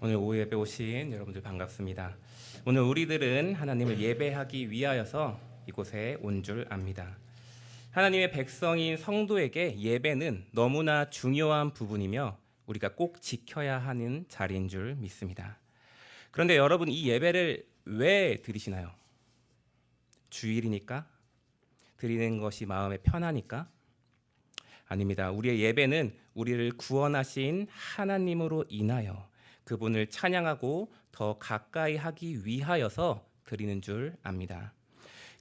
오늘 오후 예배 오신 여러분들 반갑습니다. 오늘 우리들은 하나님을 예배하기 위하여서 이곳에 온 줄 압니다. 하나님의 백성인 성도에게 예배는 너무나 중요한 부분이며 우리가 꼭 지켜야 하는 자리인 줄 믿습니다. 그런데 여러분, 이 예배를 왜 드리시나요? 주일이니까? 드리는 것이 마음에 편하니까? 아닙니다. 우리의 예배는 우리를 구원하신 하나님으로 인하여 그분을 찬양하고 더 가까이 하기 위하여서 드리는 줄 압니다.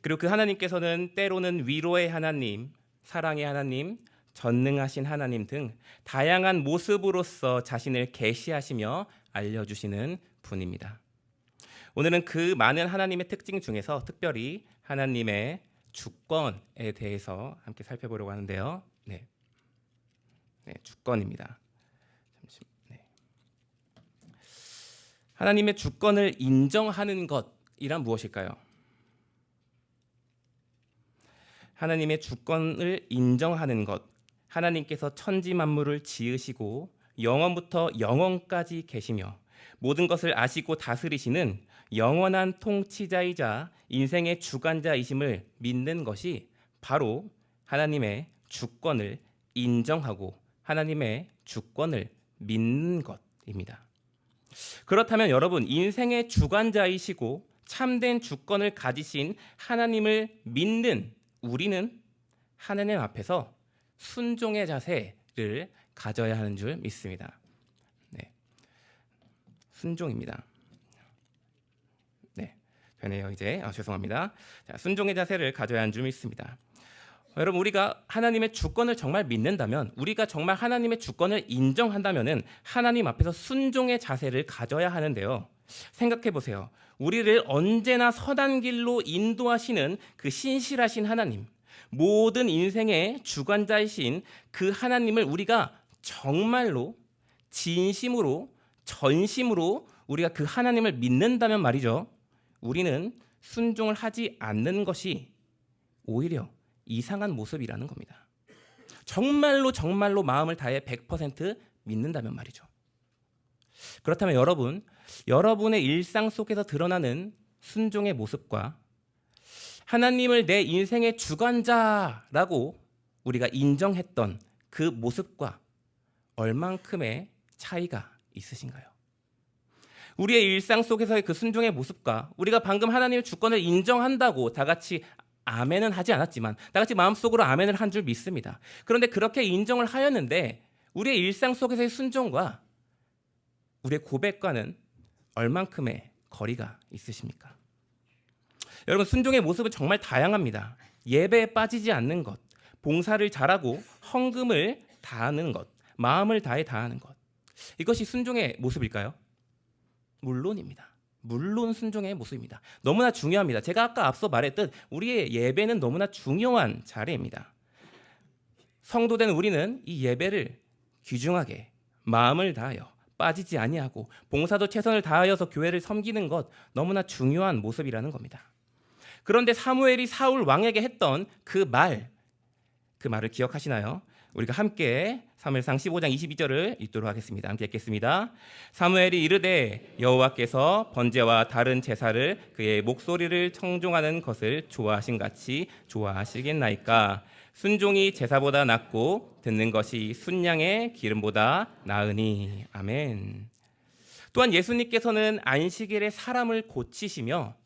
그리고 그 하나님께서는 때로는 위로의 하나님, 사랑의 하나님, 전능하신 하나님 등 다양한 모습으로서 자신을 계시하시며 알려주시는 분입니다. 오늘은 그 많은 하나님의 특징 중에서 특별히 하나님의 주권에 대해서 함께 살펴보려고 하는데요. 네, 주권입니다. 하나님의 주권을 인정하는 것이란 무엇일까요? 하나님의 주권을 인정하는 것, 하나님께서 천지 만물을 지으시고 영원부터 영원까지 계시며 모든 것을 아시고 다스리시는 영원한 통치자이자 인생의 주관자이심을 믿는 것이 바로 하나님의 주권을 인정하고 하나님의 주권을 믿는 것입니다. 그렇다면 여러분, 인생의 주관자이시고 참된 주권을 가지신 하나님을 믿는 우리는 하나님 앞에서 순종의 자세를 가져야 하는 줄 믿습니다. 네, 순종입니다. 네, 되네요 이제. 죄송합니다. 자, 순종의 자세를 가져야 하는 줄 믿습니다. 여러분, 우리가 하나님의 주권을 정말 믿는다면, 우리가 정말 하나님의 주권을 인정한다면은 하나님 앞에서 순종의 자세를 가져야 하는데요. 생각해 보세요. 우리를 언제나 선한 길로 인도하시는 그 신실하신 하나님, 모든 인생의 주관자이신 그 하나님을 우리가 정말로 진심으로 전심으로 우리가 그 하나님을 믿는다면 말이죠, 우리는 순종을 하지 않는 것이 오히려 이상한 모습이라는 겁니다. 정말로 마음을 다해 100% 믿는다면 말이죠. 그렇다면 여러분, 여러분의 일상 속에서 드러나는 순종의 모습과 하나님을 내 인생의 주관자라고 우리가 인정했던 그 모습과 얼만큼의 차이가 있으신가요? 우리의 일상 속에서의 그 순종의 모습과 우리가 방금 하나님의 주권을 인정한다고 다 같이 아멘은 하지 않았지만 다 같이 마음속으로 아멘을 한 줄 믿습니다. 그런데 그렇게 인정을 하였는데 우리의 일상 속에서의 순종과 우리의 고백과는 얼만큼의 거리가 있으십니까? 여러분, 순종의 모습은 정말 다양합니다. 예배에 빠지지 않는 것, 봉사를 잘하고 헌금을 다하는 것, 마음을 다해 다하는 것, 이것이 순종의 모습일까요? 물론입니다. 물론 순종의 모습입니다. 너무나 중요합니다. 제가 아까 앞서 말했듯 우리의 예배는 너무나 중요한 자리입니다. 성도된 우리는 이 예배를 귀중하게 마음을 다하여 빠지지 아니하고 봉사도 최선을 다하여서 교회를 섬기는 것, 너무나 중요한 모습이라는 겁니다. 그런데 사무엘이 사울 왕에게 했던 그 말을 기억하시나요? 우리가 함께 사무엘상 15장 22절을 읽도록 하겠습니다. 함께 읽겠습니다. 사무엘이 이르되 여호와께서 번제와 다른 제사를 그의 목소리를 청종하는 것을 좋아하신 같이 좋아하시겠나이까? 순종이 제사보다 낫고 듣는 것이 순양의 기름보다 나으니. 아멘. 또한 예수님께서는 안식일에 사람을 고치시며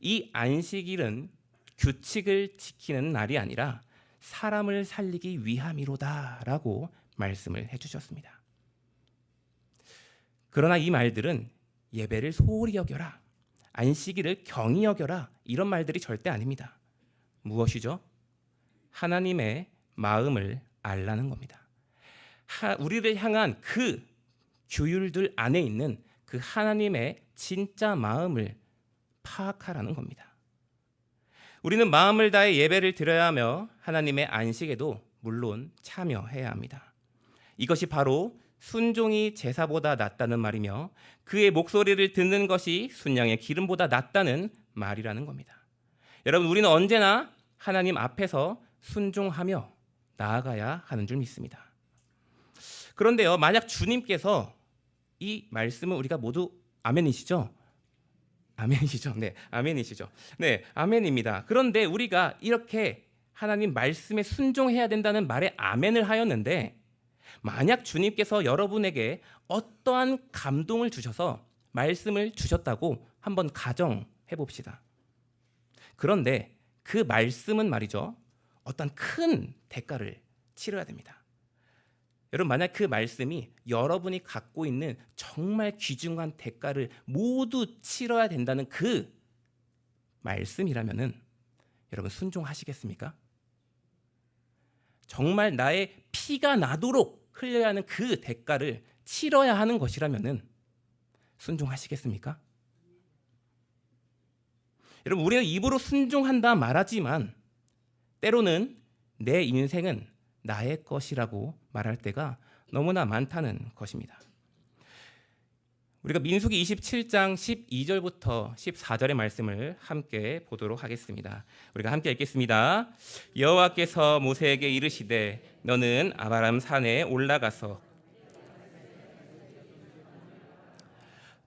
이 안식일은 규칙을 지키는 날이 아니라 사람을 살리기 위함이로다라고 말씀을 해주셨습니다. 그러나 이 말들은 예배를 소홀히 여겨라, 안식일을 경히 여겨라, 이런 말들이 절대 아닙니다. 무엇이죠? 하나님의 마음을 알라는 겁니다. 우리를 향한 그 규율들 안에 있는 그 하나님의 진짜 마음을 파악하라는 겁니다. 우리는 마음을 다해 예배를 드려야 하며 하나님의 안식에도 물론 참여해야 합니다. 이것이 바로 순종이 제사보다 낫다는 말이며 그의 목소리를 듣는 것이 순양의 기름보다 낫다는 말이라는 겁니다. 여러분, 우리는 언제나 하나님 앞에서 순종하며 나아가야 하는 줄 믿습니다. 그런데요, 만약 주님께서 이 말씀은 우리가 모두 아멘이시죠? 아멘이시죠? 네, 아멘이시죠? 네, 아멘입니다. 그런데 우리가 이렇게 하나님 말씀에 순종해야 된다는 말에 아멘을 하였는데, 만약 주님께서 여러분에게 어떠한 감동을 주셔서 말씀을 주셨다고 한번 가정해 봅시다. 그런데 그 말씀은 말이죠, 어떤 큰 대가를 치러야 됩니다. 여러분, 만약 그 말씀이 여러분이 갖고 있는 정말 귀중한 대가를 모두 치러야 된다는 그 말씀이라면은 여러분 순종하시겠습니까? 정말 나의 피가 나도록 흘려야 하는 그 대가를 치러야 하는 것이라면은 순종하시겠습니까? 여러분, 우리는 입으로 순종한다 말하지만 때로는 내 인생은 나의 것이라고 말할 때가 너무나 많다는 것입니다. 우리가 민수기 27장 12절부터 14절의 말씀을 함께 보도록 하겠습니다. 우리가 함께 읽겠습니다. 여호와께서 모세에게 이르시되 너는 아바람 산에 올라가서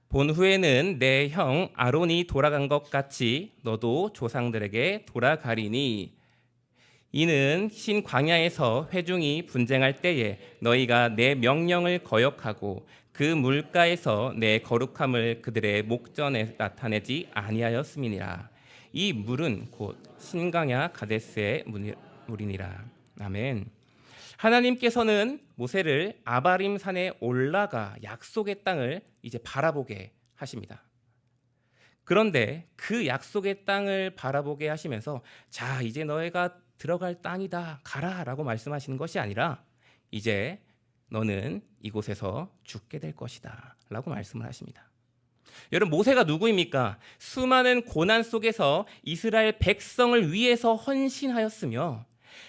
본 후에는 내 형 아론이 돌아간 것 같이 너도 조상들에게 돌아가리니 이는 신 광야에서 회중이 분쟁할 때에 너희가 내 명령을 거역하고 그 물가에서 내 거룩함을 그들의 목전에 나타내지 아니하였음이니라. 이 물은 곧 신광야 가데스의 물이니라. 아멘. 하나님께서는 모세를 아바림 산에 올라가 약속의 땅을 이제 바라보게 하십니다. 그런데 그 약속의 땅을 바라보게 하시면서 자, 이제 너희가 들어갈 땅이다, 가라라고 말씀하시는 것이 아니라 이제 너는 이곳에서 죽게 될 것이다 라고 말씀을 하십니다. 여러분, 모세가 누구입니까? 수많은 고난 속에서 이스라엘 백성을 위해서 헌신하였으며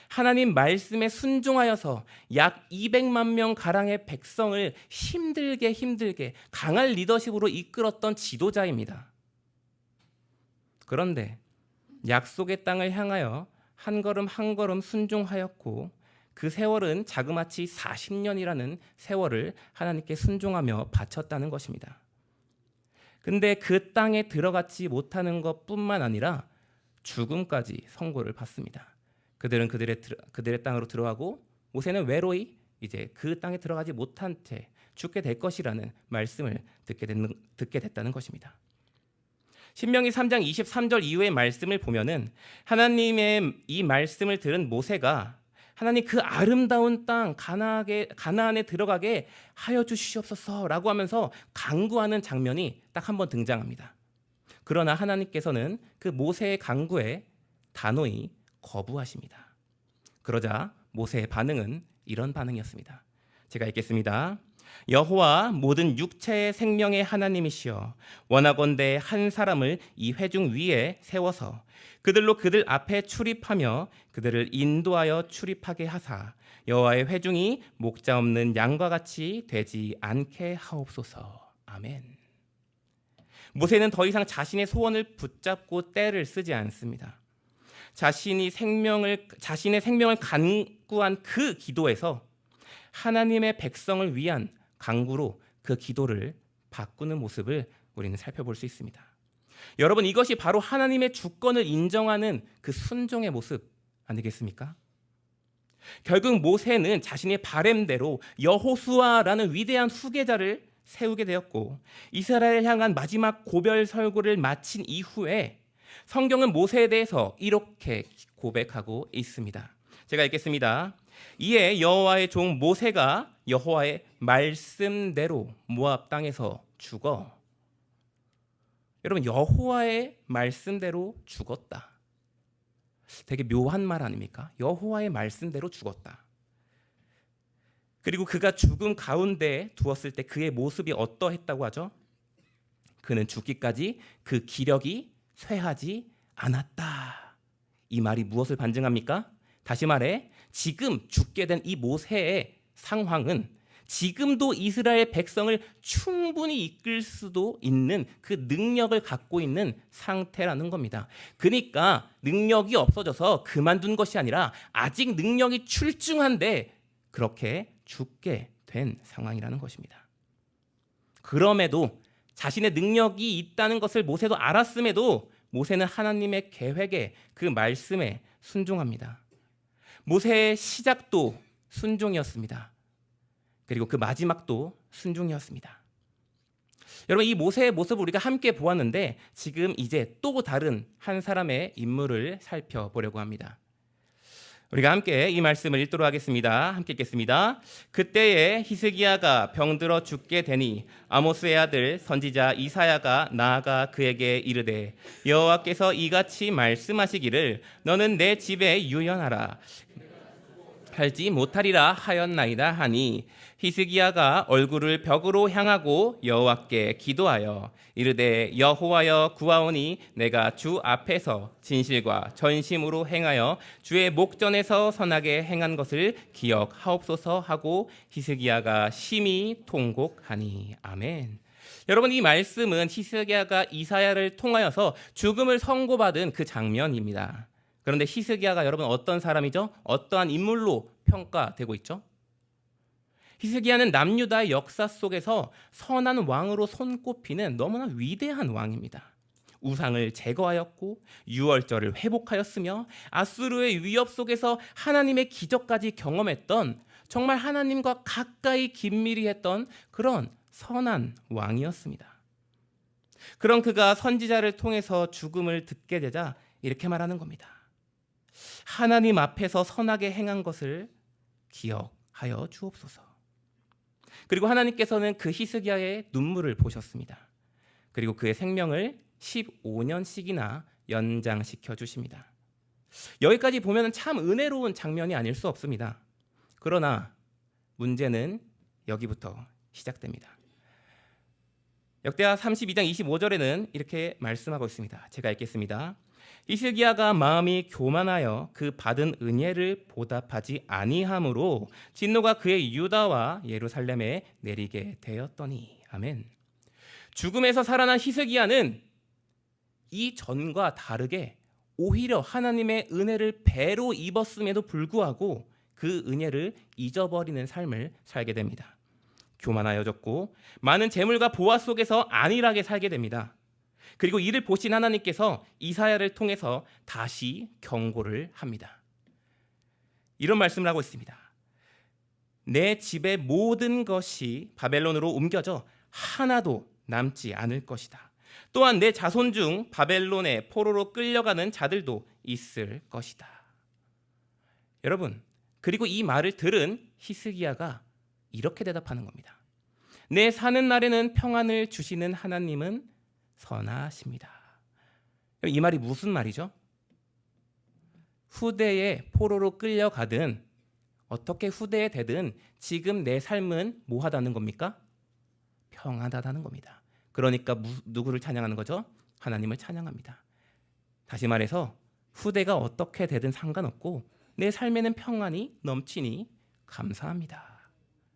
하나님 말씀에 순종하여서 약 200만 명 가량의 백성을 힘들게 강한 리더십으로 이끌었던 지도자입니다. 그런데 약속의 땅을 향하여 한 걸음 한 걸음 순종하였고 그 세월은 자그마치 40년이라는 세월을 하나님께 순종하며 바쳤다는 것입니다. 근데 그 땅에 들어가지 못하는 것뿐만 아니라 죽음까지 선고를 받습니다. 그들은 그들의 땅으로 들어가고 모세는 외로이 이제 그 땅에 들어가지 못한 채 죽게 될 것이라는 말씀을 듣게 됐다는 것입니다. 신명기 3장 23절 이후의 말씀을 보면은 하나님의 이 말씀을 들은 모세가 하나님 그 아름다운 땅 가나안에 들어가게 하여 주시옵소서라고 하면서 간구하는 장면이 딱 한 번 등장합니다. 그러나 하나님께서는 그 모세의 간구에 단호히 거부하십니다. 그러자 모세의 반응은 이런 반응이었습니다. 제가 읽겠습니다. 여호와 모든 육체의 생명의 하나님이시여 원하건대 한 사람을 이 회중 위에 세워서 그들로 그들 앞에 출입하며 그들을 인도하여 출입하게 하사 여호와의 회중이 목자 없는 양과 같이 되지 않게 하옵소서. 아멘. 모세는 더 이상 자신의 소원을 붙잡고 떼를 쓰지 않습니다. 자신의 생명을 간구한 그 기도에서 하나님의 백성을 위한 간구로 그 기도를 바꾸는 모습을 우리는 살펴볼 수 있습니다. 여러분, 이것이 바로 하나님의 주권을 인정하는 그 순종의 모습 아니겠습니까? 결국 모세는 자신의 바램대로 여호수아라는 위대한 후계자를 세우게 되었고 이스라엘을 향한 마지막 고별 설교를 마친 이후에 성경은 모세에 대해서 이렇게 고백하고 있습니다. 제가 읽겠습니다. 이에 여호와의 종 모세가 여호와의 말씀대로 모압 땅에서 죽어. 여러분, 여호와의 말씀대로 죽었다. 되게 묘한 말 아닙니까? 여호와의 말씀대로 죽었다. 그리고 그가 죽음 가운데 두었을 때 그의 모습이 어떠했다고 하죠? 그는 죽기까지 그 기력이 쇠하지 않았다. 이 말이 무엇을 반증합니까? 다시 말해 지금 죽게 된 이 모세의 상황은 지금도 이스라엘 백성을 충분히 이끌 수도 있는 그 능력을 갖고 있는 상태라는 겁니다. 그러니까 능력이 없어져서 그만둔 것이 아니라 아직 능력이 출중한데 그렇게 죽게 된 상황이라는 것입니다. 그럼에도 자신의 능력이 있다는 것을 모세도 알았음에도 모세는 하나님의 계획에, 그 말씀에 순종합니다. 모세의 시작도 순종이었습니다. 그리고 그 마지막도 순종이었습니다. 여러분, 이 모세의 모습을 우리가 함께 보았는데 지금 이제 또 다른 한 사람의 인물을 살펴보려고 합니다. 우리가 함께 이 말씀을 읽도록 하겠습니다. 함께 읽겠습니다. 그때에 히스기야가 병들어 죽게 되니 아모스의 아들 선지자 이사야가 나아가 그에게 이르되 여호와께서 이같이 말씀하시기를 너는 내 집에 유연하라 할지 못하리라 하였나이다 하니 히스기야가 얼굴을 벽으로 향하고 여호와께 기도하여 이르되 여호와여 구하오니 내가 주 앞에서 진실과 전심으로 행하여 주의 목전에서 선하게 행한 것을 기억하옵소서 하고 히스기야가 심히 통곡하니. 아멘. 여러분, 이 말씀은 히스기야가 이사야를 통하여서 죽음을 선고받은 그 장면입니다. 그런데 히스기야가 여러분 어떤 사람이죠? 어떠한 인물로 평가되고 있죠? 히스기야는 남유다의 역사 속에서 선한 왕으로 손꼽히는 너무나 위대한 왕입니다. 우상을 제거하였고 유월절을 회복하였으며 아수르의 위협 속에서 하나님의 기적까지 경험했던, 정말 하나님과 가까이 긴밀히 했던 그런 선한 왕이었습니다. 그런 그가 선지자를 통해서 죽음을 듣게 되자 이렇게 말하는 겁니다. 하나님 앞에서 선하게 행한 것을 기억하여 주옵소서. 그리고 하나님께서는 그 히스기야의 눈물을 보셨습니다. 그리고 그의 생명을 15년씩이나 연장시켜 주십니다. 여기까지 보면 참 은혜로운 장면이 아닐 수 없습니다. 그러나 문제는 여기부터 시작됩니다. 역대하 32장 25절에는 이렇게 말씀하고 있습니다. 제가 읽겠습니다. 히스기야가 마음이 교만하여 그 받은 은혜를 보답하지 아니함으로 진노가 그의 유다와 예루살렘에 내리게 되었더니. 아멘. 죽음에서 살아난 히스기야는 이전과 다르게 오히려 하나님의 은혜를 배로 입었음에도 불구하고 그 은혜를 잊어버리는 삶을 살게 됩니다. 교만하여졌고 많은 재물과 보화 속에서 안일하게 살게 됩니다. 그리고 이를 보신 하나님께서 이사야를 통해서 다시 경고를 합니다. 이런 말씀을 하고 있습니다. 내 집의 모든 것이 바벨론으로 옮겨져 하나도 남지 않을 것이다. 또한 내 자손 중 바벨론의 포로로 끌려가는 자들도 있을 것이다. 여러분, 그리고 이 말을 들은 히스기야가 이렇게 대답하는 겁니다. 내 사는 날에는 평안을 주시는 하나님은 선하십니다. 이 말이 무슨 말이죠? 후대에 포로로 끌려가든 어떻게 후대에 되든 지금 내 삶은 뭐하다는 겁니까? 평안하다는 겁니다. 그러니까 누구를 찬양하는 거죠? 하나님을 찬양합니다. 다시 말해서 후대가 어떻게 되든 상관없고 내 삶에는 평안이 넘치니 감사합니다.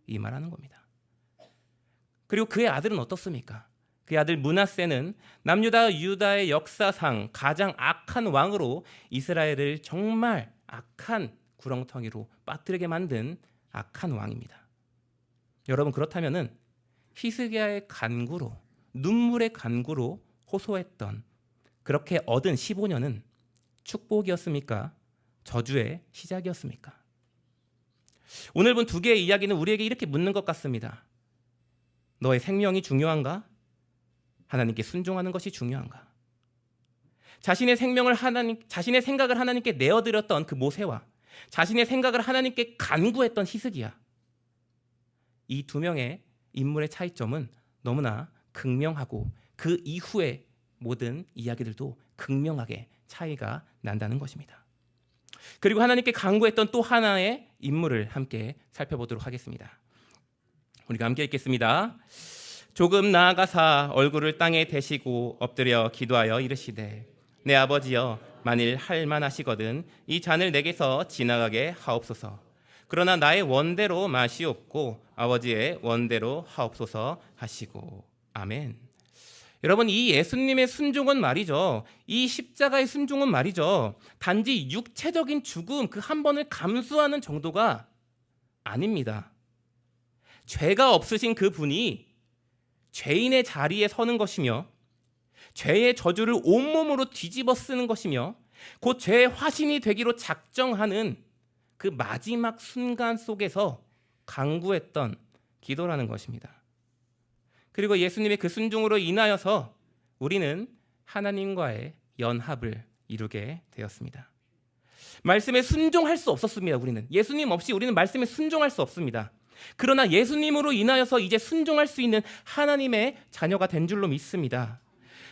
이 말하는 겁니다. 그리고 그의 아들은 어떻습니까? 그의 아들 므낫세는 남유다 유다의 역사상 가장 악한 왕으로 이스라엘을 정말 악한 구렁텅이로 빠뜨리게 만든 악한 왕입니다. 여러분, 그렇다면은 히스기야의 간구로, 눈물의 간구로 호소했던, 그렇게 얻은 15년은 축복이었습니까? 저주의 시작이었습니까? 오늘 본 두 개의 이야기는 우리에게 이렇게 묻는 것 같습니다. 너의 생명이 중요한가? 하나님께 순종하는 것이 중요한가? 자신의 생각을 하나님께 내어드렸던 그 모세와 자신의 생각을 하나님께 간구했던 히스기야, 이 두 명의 인물의 차이점은 너무나 극명하고 그 이후의 모든 이야기들도 극명하게 차이가 난다는 것입니다. 그리고 하나님께 간구했던 또 하나의 인물을 함께 살펴보도록 하겠습니다. 우리가 함께 읽겠습니다. 조금 나아가사 얼굴을 땅에 대시고 엎드려 기도하여 이르시되 내 아버지여 만일 할 만하시거든 이 잔을 내게서 지나가게 하옵소서. 그러나 나의 원대로 마시옵고 아버지의 원대로 하옵소서 하시고. 아멘. 여러분, 이 예수님의 순종은 말이죠, 이 십자가의 순종은 말이죠, 단지 육체적인 죽음 그 한 번을 감수하는 정도가 아닙니다. 죄가 없으신 그 분이 죄인의 자리에 서는 것이며 죄의 저주를 온몸으로 뒤집어 쓰는 것이며 곧 죄의 화신이 되기로 작정하는 그 마지막 순간 속에서 간구했던 기도라는 것입니다. 그리고 예수님의 그 순종으로 인하여서 우리는 하나님과의 연합을 이루게 되었습니다. 말씀에 순종할 수 없었습니다. 우리는 예수님 없이 우리는 말씀에 순종할 수 없습니다. 그러나 예수님으로 인하여서 이제 순종할 수 있는 하나님의 자녀가 된 줄로 믿습니다.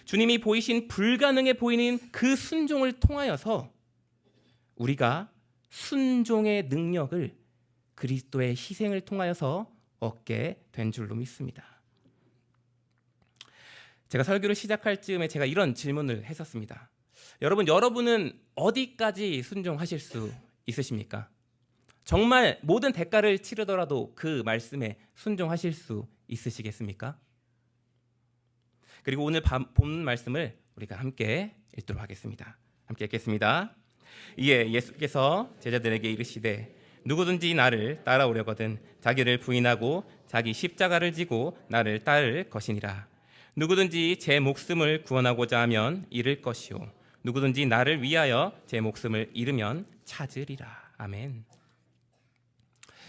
주님이 보이신 불가능해 보이는 그 순종을 통하여서 우리가 순종의 능력을 그리스도의 희생을 통하여서 얻게 된 줄로 믿습니다. 제가 설교를 시작할 즈음에 제가 이런 질문을 했었습니다. 여러분은 어디까지 순종하실 수 있으십니까? 정말 모든 대가를 치르더라도 그 말씀에 순종하실 수 있으시겠습니까? 그리고 오늘 본 말씀을 우리가 함께 읽도록 하겠습니다. 함께 읽겠습니다. 이에 예수께서 제자들에게 이르시되 누구든지 나를 따라오려거든 자기를 부인하고 자기 십자가를 지고 나를 따를 것이니라. 누구든지 제 목숨을 구원하고자 하면 잃을 것이요 누구든지 나를 위하여 제 목숨을 잃으면 찾으리라. 아멘.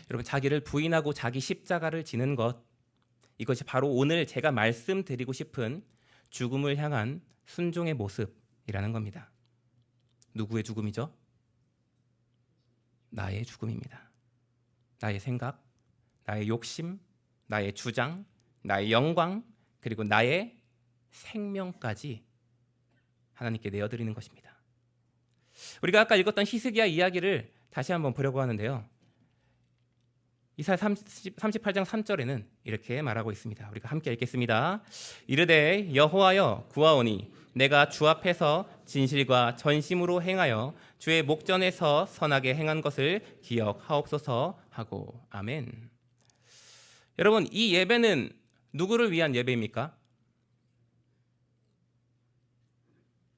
여러분, 자기를 부인하고 자기 십자가를 지는 것, 이것이 바로 오늘 제가 말씀드리고 싶은 죽음을 향한 순종의 모습이라는 겁니다. 누구의 죽음이죠? 나의 죽음입니다. 나의 생각, 나의 욕심, 나의 주장, 나의 영광, 그리고 나의 생명까지 하나님께 내어드리는 것입니다. 우리가 아까 읽었던 히스기야 이야기를 다시 한번 보려고 하는데요. 이사야 38장 3절에는 이렇게 말하고 있습니다. 우리가 함께 읽겠습니다. 이르되 여호와여 구하오니 내가 주 앞에서 진실과 전심으로 행하여 주의 목전에서 선하게 행한 것을 기억하옵소서 하고. 아멘. 여러분, 이 예배는 누구를 위한 예배입니까?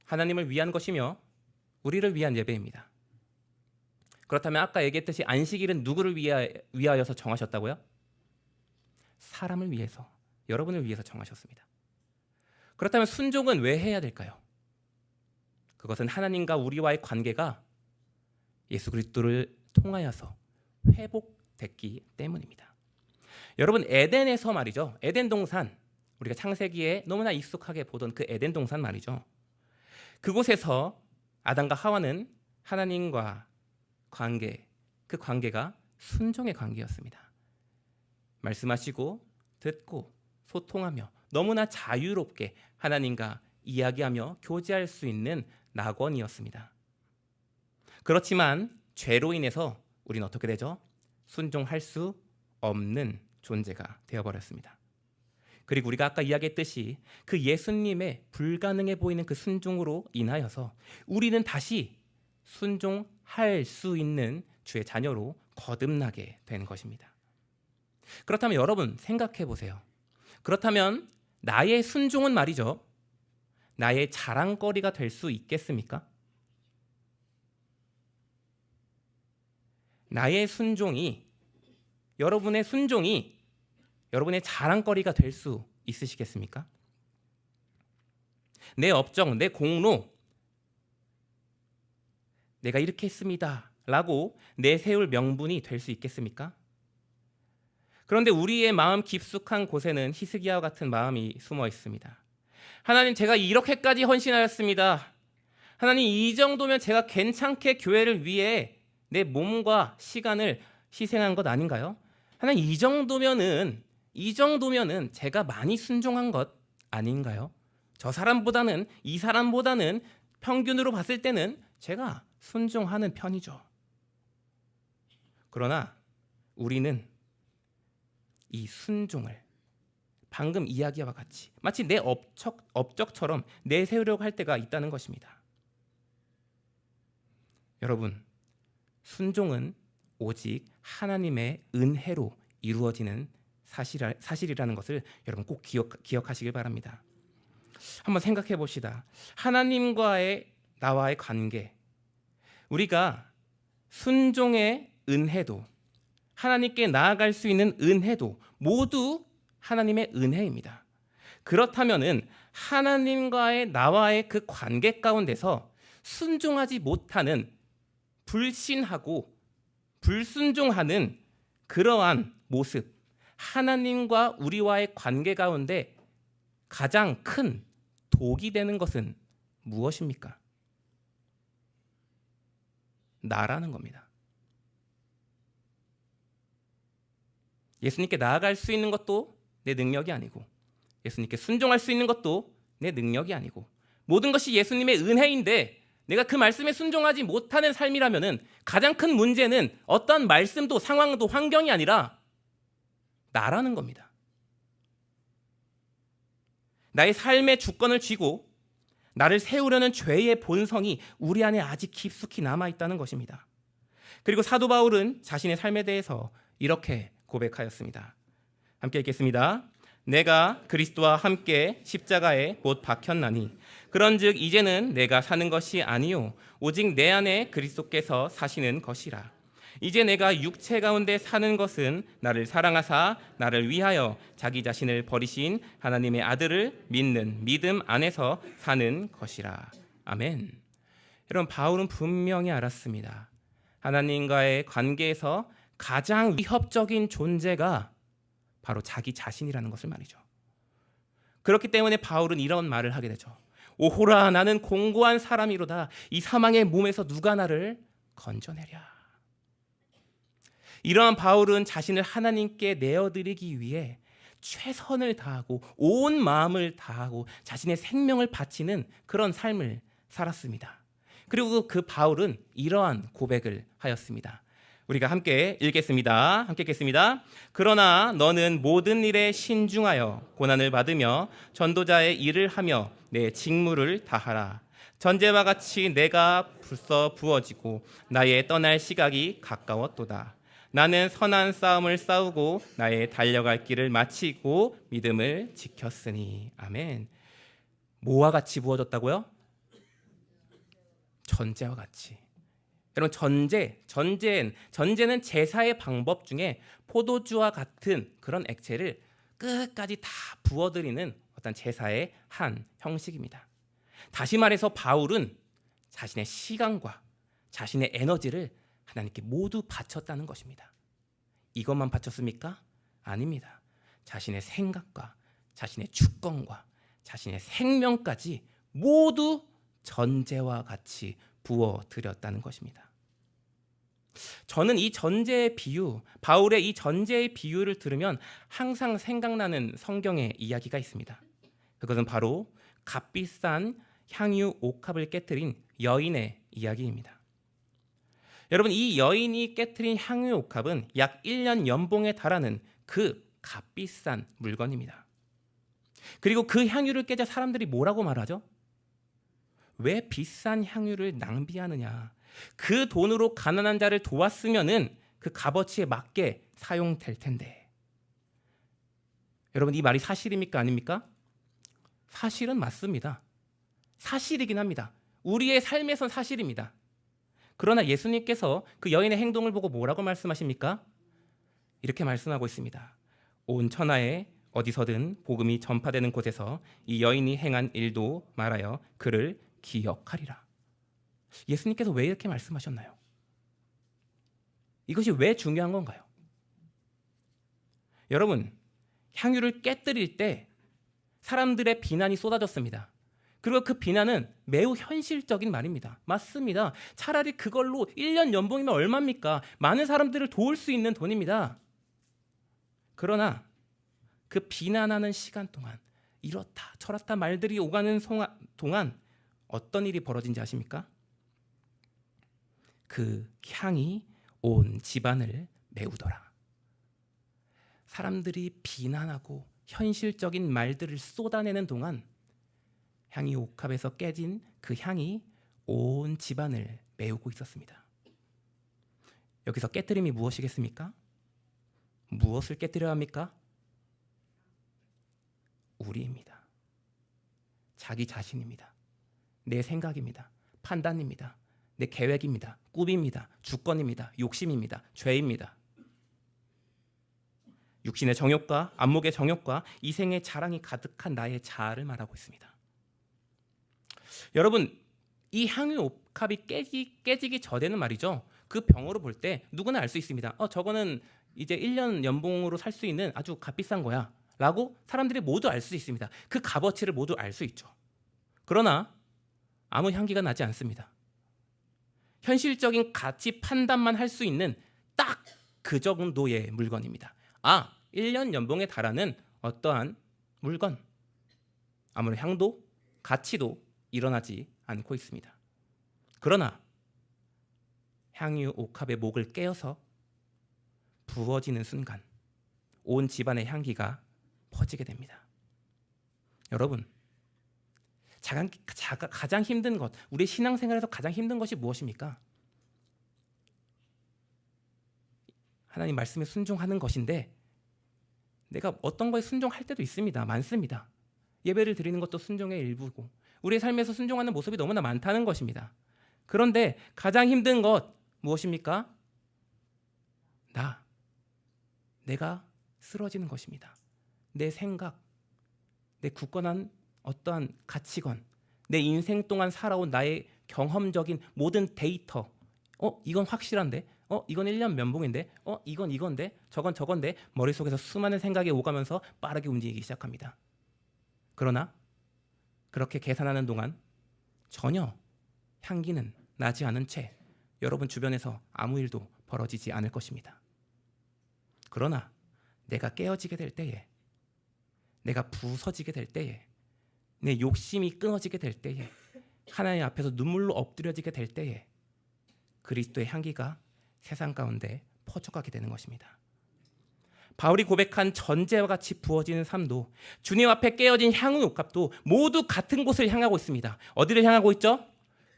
하나님을 위한 것이며 우리를 위한 예배입니다. 그렇다면 아까 얘기했듯이 안식일은 누구를 위하여서 정하셨다고요? 사람을 위해서, 여러분을 위해서 정하셨습니다. 그렇다면 순종은 왜 해야 될까요? 그것은 하나님과 우리와의 관계가 예수 그리스도를 통하여서 회복됐기 때문입니다. 여러분, 에덴에서 말이죠. 에덴 동산, 우리가 창세기에 너무나 익숙하게 보던 그 에덴 동산 말이죠. 그곳에서 아담과 하와는 하나님과 관계, 그 관계가 순종의 관계였습니다. 말씀하시고 듣고 소통하며 너무나 자유롭게 하나님과 이야기하며 교제할 수 있는 낙원이었습니다. 그렇지만 죄로 인해서 우리는 어떻게 되죠? 순종할 수 없는 존재가 되어버렸습니다. 그리고 우리가 아까 이야기했듯이 그 예수님의 불가능해 보이는 그 순종으로 인하여서 우리는 다시 순종할 수 있는 주의 자녀로 거듭나게 된 것입니다. 그렇다면 여러분 생각해 보세요. 그렇다면 나의 순종은 말이죠, 나의 자랑거리가 될 수 있겠습니까? 나의 순종이, 여러분의 순종이 여러분의 자랑거리가 될 수 있으시겠습니까? 내 업적, 내 공로, 내가 이렇게 했습니다 라고 내세울 명분이 될 수 있겠습니까? 그런데 우리의 마음 깊숙한 곳에는 히스기야와 같은 마음이 숨어 있습니다. 하나님, 제가 이렇게까지 헌신하였습니다. 하나님, 이 정도면 제가 괜찮게 교회를 위해 내 몸과 시간을 희생한 것 아닌가요? 하나님, 이 정도면은 제가 많이 순종한 것 아닌가요? 저 사람보다는, 이 사람보다는 평균으로 봤을 때는 제가 순종하는 편이죠. 그러나 우리는 이 순종을 방금 이야기와 같이 마치 내 업적처럼 내세우려고 할 때가 있다는 것입니다. 여러분, 순종은 오직 하나님의 은혜로 이루어지는 사실이라는 것을 여러분 꼭 기억하시길 바랍니다. 한번 생각해 봅시다. 하나님과의 나와의 관계, 우리가 순종의 은혜도, 하나님께 나아갈 수 있는 은혜도 모두 하나님의 은혜입니다. 그렇다면은 하나님과의 나와의 그 관계 가운데서 순종하지 못하는, 불신하고 불순종하는 그러한 모습, 하나님과 우리와의 관계 가운데 가장 큰 독이 되는 것은 무엇입니까? 나라는 겁니다. 예수님께 나아갈 수 있는 것도 내 능력이 아니고, 예수님께 순종할 수 있는 것도 내 능력이 아니고, 모든 것이 예수님의 은혜인데 내가 그 말씀에 순종하지 못하는 삶이라면은 가장 큰 문제는 어떤 말씀도 상황도 환경이 아니라 나라는 겁니다. 나의 삶의 주권을 쥐고 나를 세우려는 죄의 본성이 우리 안에 아직 깊숙이 남아있다는 것입니다. 그리고 사도 바울은 자신의 삶에 대해서 이렇게 고백하였습니다. 함께 읽겠습니다. 내가 그리스도와 함께 십자가에 못 박혔나니 그런즉 이제는 내가 사는 것이 아니요 오직 내 안에 그리스도께서 사시는 것이라. 이제 내가 육체 가운데 사는 것은 나를 사랑하사 나를 위하여 자기 자신을 버리신 하나님의 아들을 믿는 믿음 안에서 사는 것이라. 아멘. 여러분, 바울은 분명히 알았습니다. 하나님과의 관계에서 가장 위협적인 존재가 바로 자기 자신이라는 것을 말이죠. 그렇기 때문에 바울은 이런 말을 하게 되죠. 오호라, 나는 공고한 사람이로다. 이 사망의 몸에서 누가 나를 건져내랴. 이러한 바울은 자신을 하나님께 내어드리기 위해 최선을 다하고 온 마음을 다하고 자신의 생명을 바치는 그런 삶을 살았습니다. 그리고 그 바울은 이러한 고백을 하였습니다. 우리가 함께 읽겠습니다. 함께 읽겠습니다. 그러나 너는 모든 일에 신중하여 고난을 받으며 전도자의 일을 하며 내 직무를 다하라. 전제와 같이 내가 불써 부어지고 나의 떠날 시각이 가까웠도다. 나는 선한 싸움을 싸우고 나의 달려갈 길을 마치고 믿음을 지켰으니. 아멘. 뭐와 같이 부어졌다고요? 전제와 같이. 여러분, 전제는 제사의 방법 중에 포도주와 같은 그런 액체를 끝까지 다 부어드리는 어떤 제사의 한 형식입니다. 다시 말해서 바울은 자신의 시간과 자신의 에너지를 하나님께 모두 바쳤다는 것입니다. 이것만 바쳤습니까? 아닙니다. 자신의 생각과 자신의 주권과 자신의 생명까지 모두 전제와 같이 부어드렸다는 것입니다. 저는 이 전제의 비유, 바울의 이 전제의 비유를 들으면 항상 생각나는 성경의 이야기가 있습니다. 그것은 바로 값비싼 향유 옥합을 깨뜨린 여인의 이야기입니다. 여러분, 이 여인이 깨뜨린 향유 옥합은 약 1년 연봉에 달하는 그 값비싼 물건입니다. 그리고 그 향유를 깨자 사람들이 뭐라고 말하죠? 왜 비싼 향유를 낭비하느냐? 그 돈으로 가난한 자를 도왔으면은 그 값어치에 맞게 사용될 텐데. 여러분, 이 말이 사실입니까? 아닙니까? 사실은 맞습니다. 사실이긴 합니다. 우리의 삶에선 사실입니다. 그러나 예수님께서 그 여인의 행동을 보고 뭐라고 말씀하십니까? 이렇게 말씀하고 있습니다. 온 천하에 어디서든 복음이 전파되는 곳에서 이 여인이 행한 일도 말하여 그를 기억하리라. 예수님께서 왜 이렇게 말씀하셨나요? 이것이 왜 중요한 건가요? 여러분, 향유를 깨뜨릴 때 사람들의 비난이 쏟아졌습니다. 그리고 그 비난은 매우 현실적인 말입니다. 맞습니다. 차라리 그걸로 1년 연봉이면 얼마입니까? 많은 사람들을 도울 수 있는 돈입니다. 그러나 그 비난하는 시간 동안 이렇다 저렇다 말들이 오가는 동안 어떤 일이 벌어진지 아십니까? 그 향이 온 집안을 메우더라. 사람들이 비난하고 현실적인 말들을 쏟아내는 동안 향이 옥합에서 깨진 그 향이 온 집안을 메우고 있었습니다. 여기서 깨뜨림이 무엇이겠습니까? 무엇을 깨뜨려야 합니까? 우리입니다. 자기 자신입니다. 내 생각입니다. 판단입니다. 내 계획입니다. 꿈입니다. 주권입니다. 욕심입니다. 죄입니다. 육신의 정욕과 안목의 정욕과 이생의 자랑이 가득한 나의 자아를 말하고 있습니다. 여러분, 이 향유옥합이 깨지기 전에는 말이죠, 그 병으로 볼 때 누구나 알 수 있습니다. 저거는 이제 1년 연봉으로 살 수 있는 아주 값비싼 거야 라고 사람들이 모두 알 수 있습니다. 그 값어치를 모두 알 수 있죠. 그러나 아무 향기가 나지 않습니다. 현실적인 가치 판단만 할 수 있는 딱 그 정도의 물건입니다. 1년 연봉에 달하는 어떠한 물건, 아무런 향도, 가치도 일어나지 않고 있습니다. 그러나 향유옥합의 목을 깨어서 부어지는 순간 온 집안의 향기가 퍼지게 됩니다. 여러분, 가장 힘든 것, 우리 신앙생활에서 가장 힘든 것이 무엇입니까? 하나님 말씀에 순종하는 것인데, 내가 어떤 거에 순종할 때도 있습니다. 많습니다. 예배를 드리는 것도 순종의 일부고 우리의 삶에서 순종하는 모습이 너무나 많다는 것입니다. 그런데 가장 힘든 것 무엇입니까? 내가 쓰러지는 것입니다. 내 생각, 내 굳건한 어떠한 가치관, 내 인생 동안 살아온 나의 경험적인 모든 데이터, 이건 확실한데, 이건 1년 연봉인데, 이건 이건데, 저건 저건데, 머릿속에서 수많은 생각이 오가면서 빠르게 움직이기 시작합니다. 그러나 그렇게 계산하는 동안 전혀 향기는 나지 않은 채 여러분 주변에서 아무 일도 벌어지지 않을 것입니다. 그러나 내가 깨어지게 될 때에, 내가 부서지게 될 때에, 내 욕심이 끊어지게 될 때에, 하나님 앞에서 눈물로 엎드려지게 될 때에 그리스도의 향기가 세상 가운데 퍼져가게 되는 것입니다. 바울이 고백한 전제와 같이 부어지는 삶도, 주님 앞에 깨어진 향유옥합도 모두 같은 곳을 향하고 있습니다. 어디를 향하고 있죠?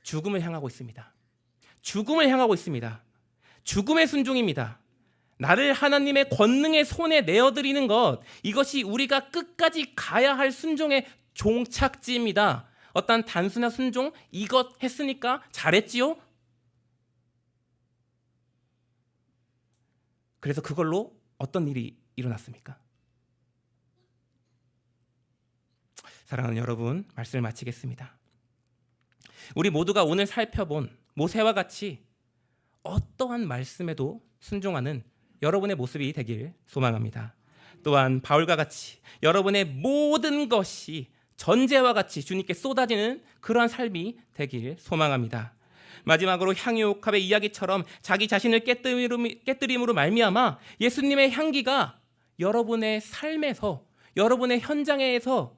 죽음을 향하고 있습니다. 죽음을 향하고 있습니다. 죽음의 순종입니다. 나를 하나님의 권능의 손에 내어드리는 것, 이것이 우리가 끝까지 가야 할 순종의 종착지입니다. 어떤 단순한 순종, 이것 했으니까 잘했지요? 그래서 그걸로 어떤 일이 일어났습니까? 사랑하는 여러분, 말씀을 마치겠습니다. 우리 모두가 오늘 살펴본 모세와 같이 어떠한 말씀에도 순종하는 여러분의 모습이 되길 소망합니다. 또한 바울과 같이 여러분의 모든 것이 전제와 같이 주님께 쏟아지는 그러한 삶이 되길 소망합니다. 마지막으로 향유옥합의 이야기처럼 자기 자신을 깨뜨림으로 말미암아 예수님의 향기가 여러분의 삶에서, 여러분의 현장에서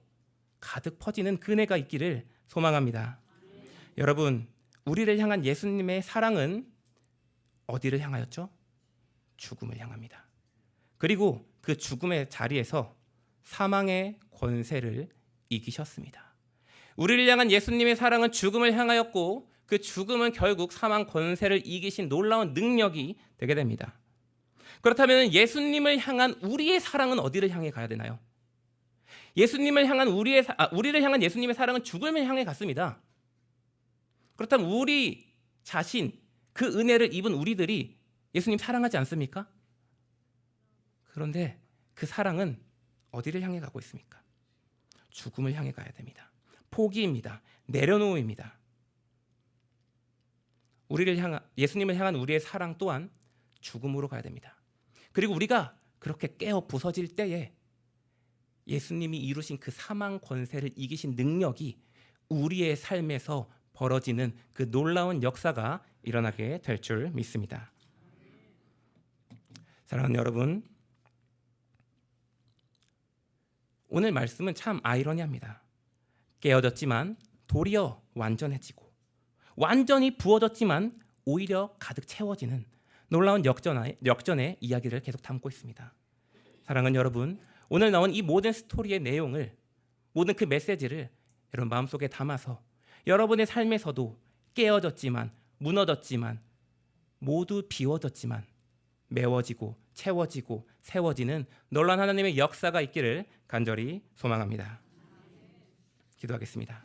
가득 퍼지는 그네가 있기를 소망합니다. 여러분, 우리를 향한 예수님의 사랑은 어디를 향하였죠? 죽음을 향합니다. 그리고 그 죽음의 자리에서 사망의 권세를 이기셨습니다. 우리를 향한 예수님의 사랑은 죽음을 향하였고, 그 죽음은 결국 사망 권세를 이기신 놀라운 능력이 되게 됩니다. 그렇다면 예수님을 향한 우리의 사랑은 어디를 향해 가야 되나요? 우리를 향한 예수님의 사랑은 죽음을 향해 갔습니다. 그렇다면 우리 자신, 그 은혜를 입은 우리들이 예수님 사랑하지 않습니까? 그런데 그 사랑은 어디를 향해 가고 있습니까? 죽음을 향해 가야 됩니다. 포기입니다. 내려놓음입니다. 예수님을 향한 우리의 사랑 또한 죽음으로 가야 됩니다. 그리고 우리가 그렇게 깨어 부서질 때에 예수님이 이루신 그 사망 권세를 이기신 능력이 우리의 삶에서 벌어지는 그 놀라운 역사가 일어나게 될 줄 믿습니다. 사랑하는 여러분, 오늘 말씀은 참 아이러니합니다. 깨어졌지만 도리어 완전해지고, 완전히 부어졌지만 오히려 가득 채워지는 놀라운 역전의 이야기를 계속 담고 있습니다. 사랑하는 여러분, 오늘 나온 이 모든 스토리의 내용을, 모든 그 메시지를 여러분 마음속에 담아서 여러분의 삶에서도 깨어졌지만, 무너졌지만, 모두 비워졌지만 메워지고 채워지고 세워지는 놀라운 하나님의 역사가 있기를 간절히 소망합니다. 기도하겠습니다.